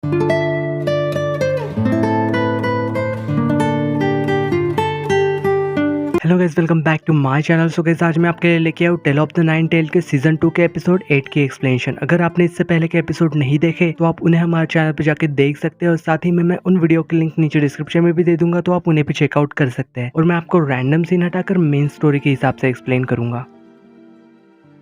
Hello guys, welcome back to my channel. So guys, आज मैं आपके लिए लेके आया हूँ tale of the nine tailed के सीजन 2 के एपिसोड 8 की एक्सप्लेनेशन। अगर आपने इससे पहले के एपिसोड नहीं देखे तो आप उन्हें हमारे चैनल पे जाके देख सकते हैं और साथ ही में मैं उन वीडियो के लिंक नीचे डिस्क्रिप्शन में भी दे दूंगा, तो आप उन्हें भी चेकआउट कर सकते हैं। और मैं आपको रैंडम सीन हटाकर मेन स्टोरी के हिसाब से एक्सप्लेन करूंगा।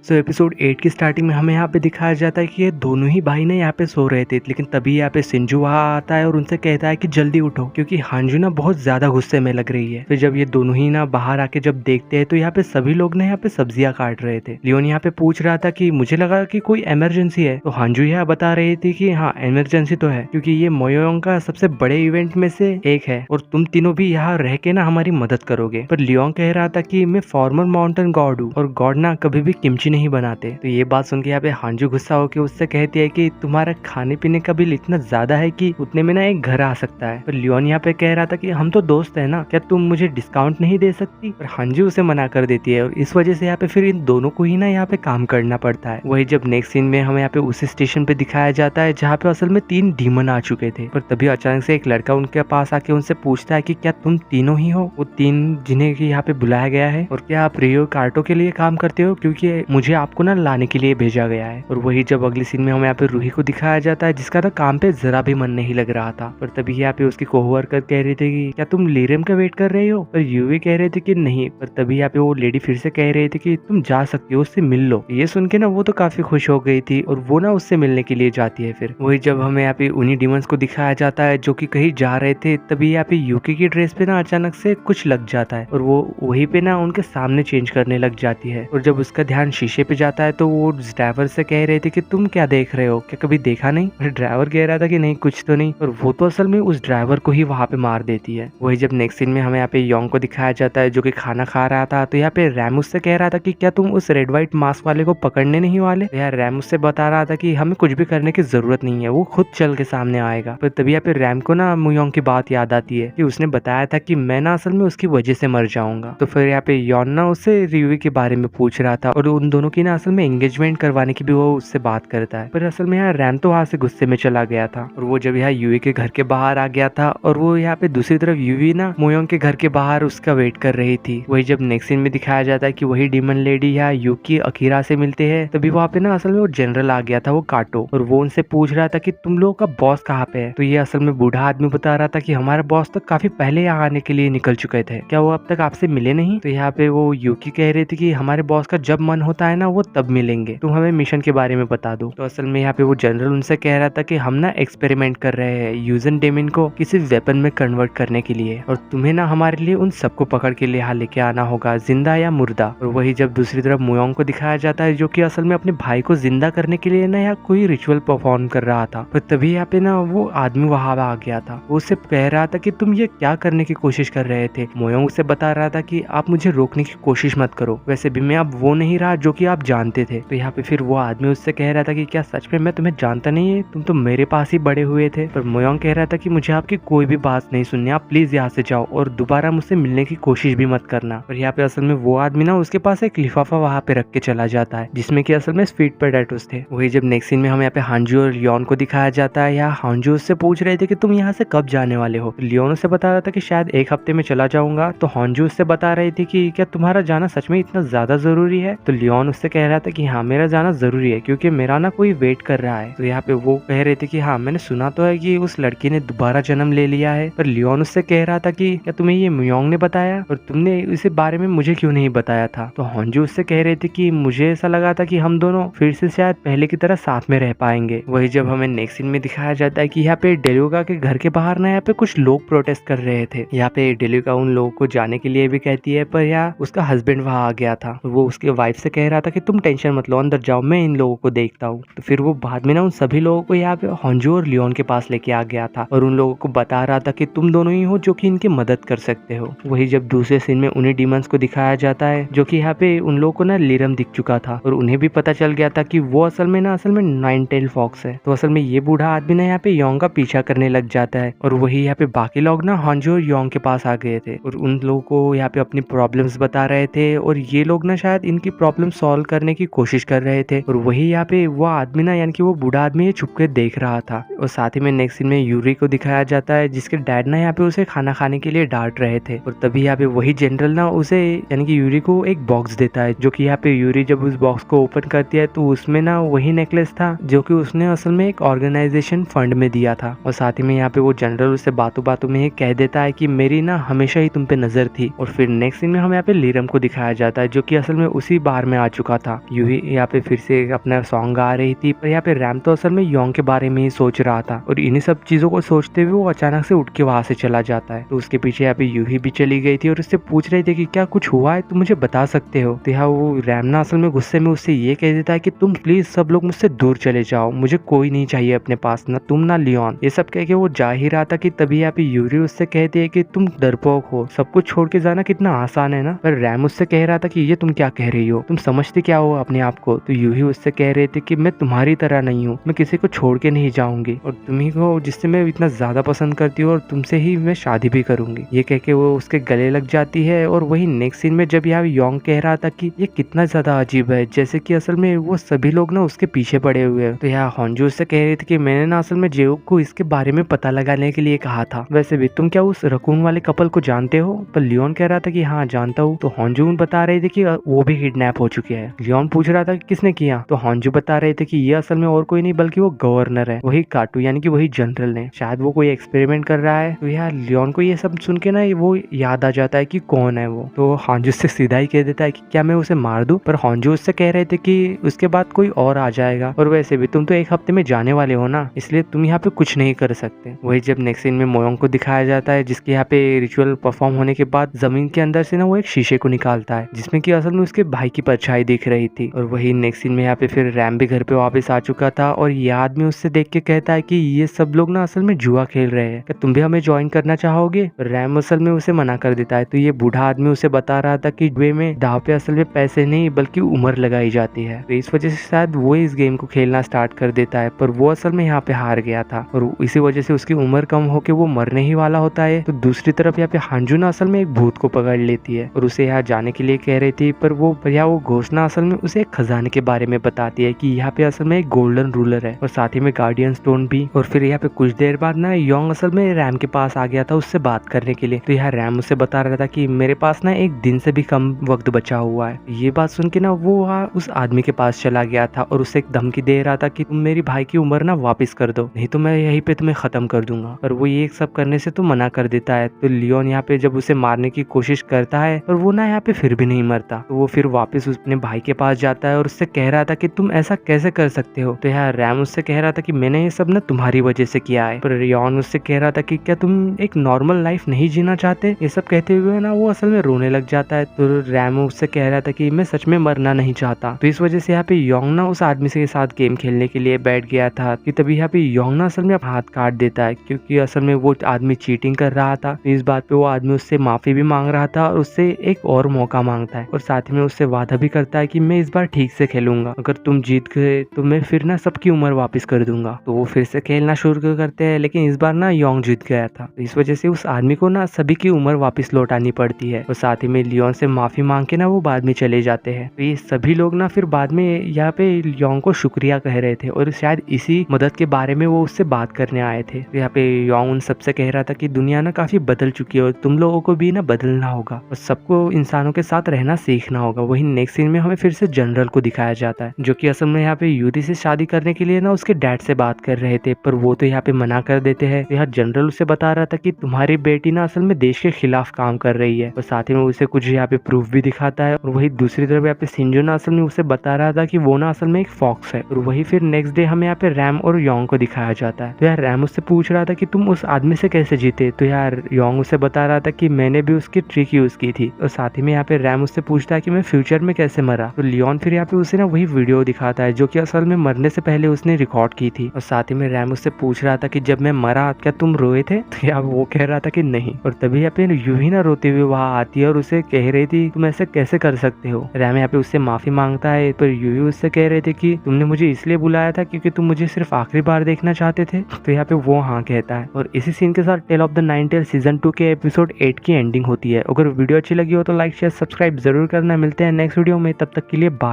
सो एपिसोड 8 की स्टार्टिंग में हमें यहाँ पे दिखाया जाता है कि ये दोनों ही भाई ना यहाँ पे सो रहे थे, लेकिन तभी यहाँ पे सिंजू वहाँ आता है और उनसे कहता है कि जल्दी उठो, क्योंकि हांजू ना बहुत ज्यादा गुस्से में लग रही है। फिर जब ये दोनों ही ना बाहर आके जब देखते हैं तो यहाँ पे सभी लोग ना यहाँ पे सब्जियां काट रहे थे। लियोन यहाँ पे पूछ रहा था कि मुझे लगा कि कोई इमरजेंसी है, तो हांजू यहाँ बता रही थी कि हाँ इमरजेंसी तो है, क्योंकि ये मोयोंग का सबसे बड़े इवेंट में से एक है और तुम तीनों भी यहाँ रह के ना हमारी मदद करोगे। पर लियोन कह रहा था कि मैं फॉर्मर माउंटेन गॉड हूँ और गॉड ना कभी भी किमची नहीं बनाते। तो ये बात सुन के यहाँ पे हांजू गुस्सा होकर उससे कहती है कि तुम्हारा खाने पीने का बिल इतना ज्यादा है कि उतने में ना एक घर आ सकता है। पर लियोन यहाँ पे कह रहा था कि हम तो दोस्त है ना, क्या तुम मुझे डिस्काउंट नहीं दे सकती? पर हांजू उसे मना कर देती है और इस वजह से यहाँ पे फिर इन दोनों को ही ना यहाँ पे काम करना पड़ता है। वही जब नेक्स्ट सीन में हमें यहाँ पे उसी स्टेशन पे दिखाया जाता है जहाँ पे असल में 3 डीमन आ चुके थे। पर तभी अचानक से एक लड़का उनके पास आके उनसे पूछता है कि क्या तुम तीनों ही हो वो 3 जिन्हें की यहाँ पे बुलाया गया है, और क्या आप रियो कार्टो के लिए काम करते हो, क्योंकि मुझे आपको ना लाने के लिए भेजा गया है। और वही जब अगली सीन में हमें यहाँ पे रूही को दिखाया जाता है जिसका ना काम पे जरा भी मन नहीं लग रहा था। पर तभी यहाँ पे उसकी कोवर्कर कह रही थी कि क्या तुम लीरम का वेट कर रहे हो, पर यूवी कह रहे थे कि नहीं। पर तभी यहाँ पे वो लेडी फिर से कह रही थी कि तुम जा सकती हो, उससे मिल लो। ये सुन के ना वो तो काफी खुश हो गई थी और वो ना उससे मिलने के लिए जाती है। फिर वही जब हमें यहाँ पे उन्हीं डिमंस को दिखाया जाता है जो कि कहीं जा रहे थे, तभी यहाँ पे यूकी की ड्रेस पे ना अचानक से कुछ लग जाता है और वो वही पे ना उनके सामने चेंज करने लग जाती है। और जब उसका ध्यान शीशे पे जाता है तो वो ड्राइवर से कह रहे थे कि तुम क्या देख रहे हो, क्या कभी देखा नहीं? और ड्राइवर कह रहा था कि नहीं कुछ तो नहीं, और वो तो असल में उस ड्राइवर को ही वहाँ पे मार देती है। वही जब नेक्स्ट सीन में हमें यहाँ पे योंग को दिखाया जाता है जो कि खाना खा रहा था, तो यहाँ पे रैम उससे कह रहा था कि क्या तुम उस रेड व्हाइट मास्क वाले को पकड़ने नहीं वाले? तो यार रैम उससे बता रहा था कि हमें कुछ भी करने की जरूरत नहीं है, वो खुद चल के सामने आएगा। पर तभी यहाँ पे रैम को ना मुयोंग की बात याद आती है कि उसने बताया था कि मैं ना असल में उसकी वजह से मर जाऊंगा। तो फिर यहाँ पे योन ना उससे रिवी के बारे में पूछ रहा था और उन दोनों की ना असल में एंगेजमेंट करवाने की भी वो उससे बात करता है। पर असल में यहाँ रैम तो वहाँ से गुस्से में चला गया था और वो जब यहाँ यूवी के घर के बाहर आ गया था और वो यहाँ पे दूसरी तरफ यूवी ना मोयोंग के घर के बाहर उसका वेट कर रही थी। वही जब नेक्स्ट सीन में दिखाया जाता है कि वही डीमन लेडी यहाँ यूकी अकीरा से मिलते हैं, तभी वहाँ पे ना असल में वो जनरल आ गया था, वो काटो, और वो उनसे पूछ रहा था कि तुम लोगों का बॉस कहाँ पे है? तो ये असल में बूढ़ा आदमी बता रहा था कि हमारा बॉस तो काफी पहले यहाँ आने के लिए निकल चुके थे, क्या वो अब तक आपसे मिले नहीं? तो यहाँ पे वो यूकी कह रही थी कि हमारे बॉस का जब मन होता है ना वो तब मिलेंगे, तुम हमें मिशन के बारे में बता दो। तो असल में यहाँ पे वो जनरल उनसे कह रहा था कि हम ना एक्सपेरिमेंट कर रहे हैं यूजन डेमिन को किसी वेपन में कन्वर्ट करने के लिए, और तुम्हें ना हमारे लिए उन सबको पकड़ के यहाँ लेके आना होगा, जिंदा या मुर्दा। और वही जब दूसरी तरफ मुयोंग को दिखाया जाता है जो कि असल में अपने भाई को जिंदा करने के लिए ना यहाँ कोई रिचुअल परफॉर्म कर रहा था। पर तभी यहाँ पे ना वो आदमी वहां आ गया था, वो उससे कह रहा था कि तुम ये क्या करने की कोशिश कर रहे थे? मुयोंग उसे बता रहा था कि आप मुझे रोकने की कोशिश मत करो, वैसे भी मैं अब वो नहीं रहा जो कि आप जानते थे। तो यहाँ पे फिर वो आदमी उससे कह रहा था कि क्या सच में मैं तुम्हें जानता नहीं है, तुम तो मेरे पास ही बड़े हुए थे? पर मोयोंग कह रहा था कि मुझे आपकी कोई भी बात नहीं सुननी, आप प्लीज यहाँ से जाओ और दोबारा मुझसे मिलने की कोशिश भी मत करना। और यहाँ पे असल में वो आदमी ना उसके पास एक लिफाफा वहाँ पे रख के चला जाता है जिसमें कि असल में स्वीट पोटैटोस थे। वही जब नेक्स्ट सीन में हमें यहाँ पे हांजू और लियोन को दिखाया जाता है, यहाँ हांजू उससे पूछ रहे थे कि तुम यहाँ से कब जाने वाले हो? लियोन उससे बता रहा था कि शायद 1 हफ्ते में चला जाऊंगा। तो हांजू उससे बता रही थी कि क्या तुम्हारा जाना सच में इतना ज्यादा जरूरी है? तो लियोन उससे कह रहा था कि हाँ मेरा जाना जरूरी है क्योंकि मेरा ना कोई वेट कर रहा है। तो यहाँ पे वो कह रहे थे कि हाँ मैंने सुना तो है कि उस लड़की ने दोबारा जन्म ले लिया है। पर लियोन उससे कह रहा था कि क्या तुम्हें ये मुयोंग ने बताया और तुमने इसे बारे में मुझे क्यों नहीं बताया था? तो हांजू उससे कह रहे थे कि मुझे ऐसा लगा था कि हम दोनों फिर से शायद पहले की तरह साथ में रह पाएंगे। वही जब हमें नेक्स्ट सीन में दिखाया जाता है कि यहाँ पे डेल्यूगा के घर के बाहर ना यहाँ पे कुछ लोग प्रोटेस्ट कर रहे थे। यहाँ पे डेल्यूगा उन लोगों को जाने के लिए भी कहती है, पर यहाँ उसका हस्बैंड वहाँ आ गया था। वो उसके वाइफ से कह रहा था कि तुम टेंशन मत लो, अंदर जाओ, मैं इन लोगों को देखता हूँ। तो फिर वो बाद में ना उन सभी लोगों को यहाँ पे हांजू और लियोन के पास लेके आ गया था और उन लोगों को बता रहा था कि तुम दोनों ही हो जो कि इनकी मदद कर सकते हो। वही जब दूसरे सीन में उन्हीं डीमंस को दिखाया जाता है जो कि यहाँ पे उन लोगों को ना लीरम दिख चुका था और उन्हें भी पता चल गया था कि वो असल में नाइन टेल फॉक्स है। तो असल में ये बूढ़ा आदमी ना यहाँ पे योंग का पीछा करने लग जाता है और वही यहाँ पे बाकी लोग ना हांजू और योंग के पास आ गए थे और उन लोगों को यहाँ पे अपनी प्रॉब्लम्स बता रहे थे और ये लोग ना शायद इनकी प्रॉब्लम सॉल्व करने की कोशिश कर रहे थे और वही यहाँ पे वो आदमी ना यानी कि वो बूढ़ा आदमी छुप के देख रहा था। और साथ ही में नेक्स्ट सीन में यूरी को दिखाया जाता है जिसके डैड ना यहाँ पे उसे खाना खाने के लिए डांट रहे थे। और तभी यहाँ पे वही जनरल ना उसे यानी कि यूरी को एक बॉक्स देता है, जो कि यहाँ पे यूरी जब उस बॉक्स को ओपन करती है तो उसमें ना वही नेकलेस था जो कि उसने असल में एक ऑर्गेनाइजेशन फंड में दिया था। और साथ ही में यहाँ पे वो जनरल उससे बातों बातों में कह देता है कि मेरी ना हमेशा ही तुम पे नजर थी। और फिर नेक्स्ट सीन में हमें यहाँ पे लीरम को दिखाया जाता है जो कि असल में उसी बार में आ चुका था। यूही यहाँ पे फिर से अपना सॉन्ग गा रही थी, पर यहाँ पे रैम तो असल में योंग के बारे में ही सोच रहा था और इन्हीं सब चीजों को सोचते हुए वो अचानक से उठ के वहां से चला जाता है। तो उसके पीछे यहाँ पे यूही भी चली गई थी और उससे पूछ रही थी कि क्या कुछ हुआ है, तुम मुझे बता सकते हो। तो यहाँ वो रैम ना असल में गुस्से में उससे ये कह देता है कि तुम प्लीज सब लोग मुझसे दूर चले जाओ, मुझे कोई नहीं चाहिए अपने पास, ना तुम ना लियोन। ये सब कह के वो जा ही रहा था कि तभी यहाँ पे यूरी उससे कहती है कि तुम डरपोक हो, सब कुछ छोड़ के जाना कितना आसान है ना। पर रैम उससे कह रहा था कि ये तुम क्या कह रही हो, तुम समझते क्या हो अपने आप को। तो यूही उससे कह रहे थे कि मैं तुम्हारी तरह नहीं हूँ, मैं किसी को छोड़ के नहीं जाऊंगी और तुम्ही को जिससे मैं इतना ज्यादा पसंद करती हूँ और तुमसे ही मैं शादी भी करूंगी। ये कह के वो उसके गले लग जाती है। और वही नेक्स्ट सीन में जब यहाँ योंग कह रहा था कि ये कितना ज्यादा अजीब है, जैसे कि असल में वो सभी लोग ना उसके पीछे पड़े हुए हैं। तो यहाँ होंजू उससे कह रही थी कि मैंने ना असल में जेओ को इसके बारे में पता लगाने के लिए कहा था, वैसे भी तुम क्या उस रकून वाले कपल को जानते हो। पर लियोन कह रहा था कि हाँ जानता हूँ। तो होंजू बता रहे थे कि वो भी किडनैप हो चुके हैं। लियोन पूछ रहा था कि किसने किया। तो होंजू बता रहे थे कि ये असल में और कोई नहीं बल्कि वो गवर्नर है, वही काटू यानी कि वही जनरल ने, शायद वो कोई एक्सपेरिमेंट कर रहा है। तो यार लियोन को ये सब सुन के ना वो याद आ जाता है कि कौन है वो। तो होंजू से सीधा ही कह देता है कि क्या मैं उसे मार दूं। पर होंजू उससे कह रहे थे कि उसके बाद कोई और आ जाएगा और वैसे भी तुम तो एक हफ्ते में जाने वाले हो ना, इसलिए तुम यहाँ पे कुछ नहीं कर सकते। वही जब नेक्स्ट सीन में मोयोंग को दिखाया जाता है जिसके यहाँ पे रिचुअल परफॉर्म होने के बाद जमीन के अंदर से ना वो एक शीशे को निकालता है जिसमें कि असल में उसके भाई की परछाई दिख रही थी। और वही नेक्स्ट सीन में यहाँ पे फिर रैम भी घर पे वापस आ चुका था और ये आदमी उससे देख के कहता है कि ये सब लोग ना असल में जुआ खेल रहे हैं, क्या तुम भी हमें ज्वाइन करना चाहोगे। रैम असल में उसे मना कर देता है। तो ये बूढ़ा आदमी उसे बता रहा था कि जुए में दाव पे असल में पैसे नहीं बल्कि उम्र लगाई जाती है, तो इस वजह से शायद वो इस गेम को खेलना स्टार्ट कर देता है। पर वो असल में यहाँ पे हार गया था और इसी वजह से उसकी उम्र कम होके वो मरने ही वाला होता है। तो दूसरी तरफ यहाँ पे हांजू ना असल में एक भूत को पकड़ लेती है और उसे यहाँ जाने के लिए कह रही थी। पर वो घोषणा असल में उसे एक खजाने के बारे में बताती है कि यहाँ पे असल में एक गोल्डन रूलर है और साथ ही में गार्डियन स्टोन भी। और फिर यहाँ पे कुछ देर बाद ना योंग असल में रैम के पास आ गया था उससे बात करने के लिए। तो यहाँ रैम उसे बता रहा था कि मेरे पास ना एक दिन से भी कम वक्त बचा हुआ है। ये बात सुन के ना वो उस आदमी के पास चला गया था और उसे एक धमकी दे रहा था कि तुम मेरी भाई की उम्र ना वापस कर दो, नहीं तो मैं यहीं पे तुम्हें खत्म कर दूंगा। और वो ये सब करने से तो मना कर देता है। तो लियोन यहाँ पे जब उसे मारने की कोशिश करता है और वो ना यहाँ पे फिर भी नहीं मरता, तो वो फिर वापस अपने भाई के पास जाता है और उससे कह रहा था कि तुम ऐसा कैसे कर सकते हो। तो यहाँ रैम उससे कह रहा था कि मैंने ये सब ना तुम्हारी वजह से किया है। पर लियोन उससे कह रहा था कि क्या तुम एक नॉर्मल लाइफ नहीं जीना चाहते। ये सब कहते हुए ना वो असल में रोने लग जाता है। तो रैम उससे कह रहा था कि मैं सच में मरना नहीं चाहता। तो इस वजह से यहाँ पे योंग ना उस आदमी के साथ गेम खेलने के लिए बैठ गया था कि तभी यहाँ पे योंग ना असल में हाथ काट देता है क्योंकि असल में वो आदमी चीटिंग कर रहा था। तो इस बात पे वो आदमी उससे माफी भी मांग रहा था और उससे एक और मौका मांगता है और साथ में उससे वादा भी करता है कि मैं इस बार ठीक से खेलूंगा, अगर तुम जीत गए तो मैं फिर ना सबकी उम्र वापस कर दूंगा। तो वो फिर से खेलना शुरू करते हैं लेकिन इस बार ना योंग जीत गया था। तो इस वजह से उस आदमी को ना सभी की उम्र वापस लौटानी पड़ती है और साथ ही में लियोन से माफी मांग के ना वो बाद में चले जाते हैं। तो ये सभी लोग ना फिर बाद में यहाँ पे योंग को शुक्रिया कह रहे थे और शायद इसी मदद के बारे में वो उससे बात करने आए थे। तो यहाँ पे योंग उन सबसे कह रहा था कि दुनिया ना काफी बदल चुकी है और तुम लोगों को भी ना बदलना होगा और सबको इंसानों के साथ रहना सीखना होगा। वही नेक्स्ट सीन में हमें फिर से जनरल को दिखाया जाता है जो कि असल में यहाँ पे यूरी से शादी करने के लिए ना उसके डैड से बात कर रहे थे, पर वो तो यहाँ पे मना कर देते हैं। यहाँ जनरल उसे बता रहा था कि तुम्हारी बेटी ना असल में देश के खिलाफ काम कर रही है और साथ ही में उसे कुछ यहाँ पे प्रूफ भी दिखाता है। और वही दूसरी तरफ यहाँ पे शिंजो ना असल में उसे बता रहा था कि वो ना असल में एक फॉक्स है। और वही फिर नेक्स्ट डे हमें यहाँ पे रैम और योंग को दिखाया जाता है। तो यार रैम उससे पूछ रहा था कि तुम उस आदमी से कैसे जीते। तो यार योंग उसे बता रहा था कि मैंने भी उसकी ट्रिक यूज की थी। और साथ ही में यहाँ पे रैम उससे पूछता है कि मैं फ्यूचर में कैसे मरा। तो लियोन फिर यहाँ पे उसे ना वही वीडियो दिखाता है जो कि असल में मरने से पहले उसने रिकॉर्ड की थी। और साथ ही में रैम उससे पूछ रहा था कि जब मैं मरा क्या तुम रोए थे। तो यार वो कह रहा था कि नहीं। और तभी यहाँ पे यूही ना रोते हुए वहां आती है और उसे कह रही थी तुम ऐसे कैसे कर सकते हो। रैम यहाँ पे उससे माफी मांगता है पर यूही उससे कह रहे थे कि तुमने मुझे इसलिए बुलाया था क्योंकि तुम मुझे सिर्फ आखिरी बार देखना चाहते थे। तो यहाँ पे वो हाँ कहता है और इसी सीन के साथ tale of the nine tailed season 2 के एपिसोड 8 की एंडिंग होती है। अगर वीडियो अच्छी लगी हो तो लाइक शेयर सब्सक्राइब जरूर करना। मिलते हैं नेक्स्ट वीडियो में, तब तक के लिए बाय।